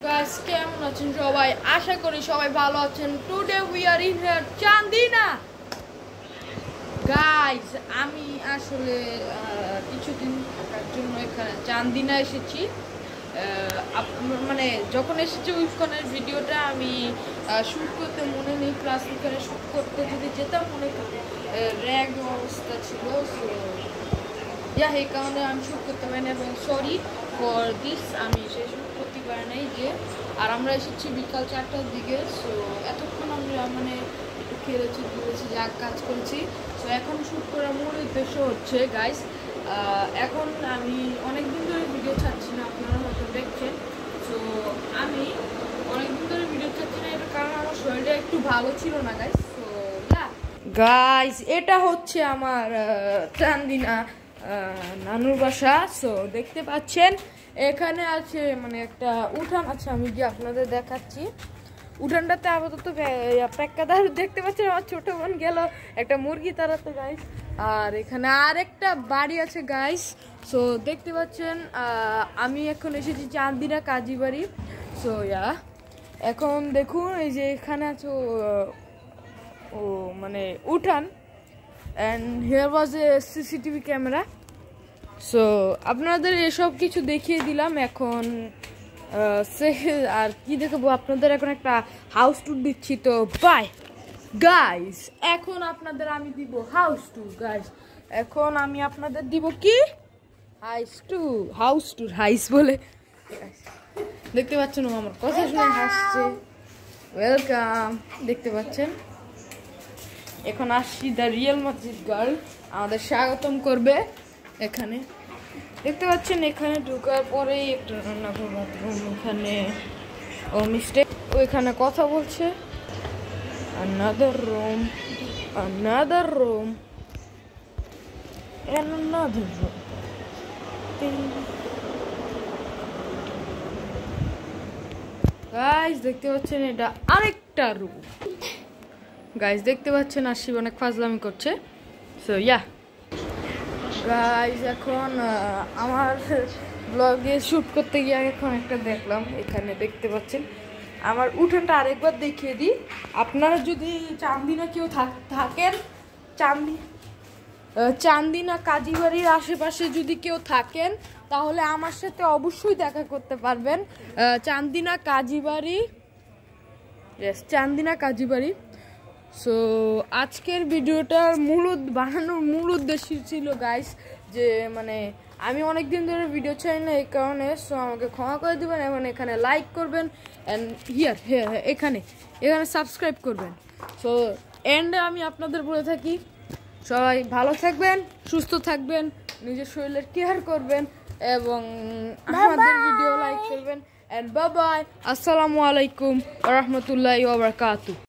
Guys কেমন আছেন সবাই? আশা করি সবাই ভালো আছেন। Today we are in here Chandina. Guys আমি আসলে কিছুদিন থাকার জন্য এখানে চান্দিনা এসেছি। মানে যখন এসেছি উইফকনের ভিডিওটা আমি শ্যুট করতে মনে নেই, প্লাস ওখানে শ্যুট করতে যদি যেতাম মনে করি র্যাগ অবস্থা ছিল। সো এই কারণে আমি শ্যুট করতে পারি না এবং সরি ফর দিস, আমি সেই শ্যুট করতে পারি নাই যে। আর আমরা এসেছি বিকাল 4টার দিকে। সো এতক্ষণ আমরা মানে একটু খেলেছি ঘুরেছি যা কাজ করেছি। সো এখন শ্যুট করার মূল উদ্দেশ্য হচ্ছে গাইস, এখন আমি অনেক দিন ধরে ভিডিও ছাড়ছি না, আপনারা হয়তো দেখছেন। সো আমি অনেক দিন ধরে ভিডিও ছাড়ছি না, এটার কারণ আমার শরীরটা একটু ভালো ছিল না গাইস। সো গাইস এটা হচ্ছে আমার চান্দিনা নানুর বাসা। সো দেখতে পাচ্ছেন এখানে আছে মানে একটা উঠান আছে, আমি যে আপনাদের দেখাচ্ছি। উঠানটাতে আপাতত পেক্কাদার দেখতে পাচ্ছেন, আমার ছোট বোন গেল একটা মুরগি তাড়াতে গাইস। আর এখানে আরেকটা বাড়ি আছে গাইস। সো দেখতে পাচ্ছেন আমি এখন এসেছি চান্দিনা কাজী বাড়ি। সো এখন দেখুন এই যে এখানে আছে ও মানে উঠান, and here was A CCTV camera. So আপনাদের এসব কিছু দেখিয়ে দিলাম। এখন আর কি দেখাবো আপনাদের, এখন একটা হাউস ট্যুর দিচ্ছি। তো বাই গাইস, এখন আপনাদের আমি দিব হাউস ট্যুর গাইস। এখন আমি আপনাদের দিব কি হাউস ট্যুর হাইস বলে। দেখতে পাচ্ছেন ও আমার কথা শুনে হাসছে। ওয়েলকাম, দেখতে পাচ্ছেন। এখন আসছি দ্য রিয়েল মসজিদ গার্ল, আমাদের স্বাগতম করবে। এখানে দেখতে পাচ্ছেন এখানে ঢোকার পরেই একটা রান্নাঘর, বাথরুম। এখানে ও মিস্টেক, ও এখানে কথা বলছে। another room and another room. Guys দেখতে পাচ্ছেন এটা আরেকটা রুম। গাইস দেখতে পাচ্ছেন আশিব অনেক ফাজলামি করছে। সো গাইস এখন আমার ব্লগে শ্যুট করতে গিয়ে এখন একটা দেখলাম, এখানে দেখতে পাচ্ছেন আমার উঠানটা। আরেকবার দেখিয়ে দিই, আপনারা যদি চান্দিনা কেউ থাকেন, চান্দিনা কাজীবাড়ির আশেপাশে যদি কেউ থাকেন তাহলে আমার সাথে অবশ্যই দেখা করতে পারবেন। চান্দিনা কাজীবাড়ি। সো আজকের ভিডিওটার বানানোর মূল উদ্দেশ্য ছিল গাইস যে মানে আমি অনেক দিন ধরে ভিডিও চাই না, এই কারণে। সো আমাকে ক্ষমা করে দেবেন এবং এখানে লাইক করবেন অ্যান্ড এখানে সাবস্ক্রাইব করবেন। সো এন্ডে আমি আপনাদের বলে থাকি সবাই ভালো থাকবেন, সুস্থ থাকবেন, নিজের শরীরের কেয়ার করবেন এবং আমাদের ভিডিও লাইক করবেন। এন্ড বাই বাই, আসসালামু আলাইকুম ওয়া রাহমাতুল্লাহি ওয়া বারাকাতুহু।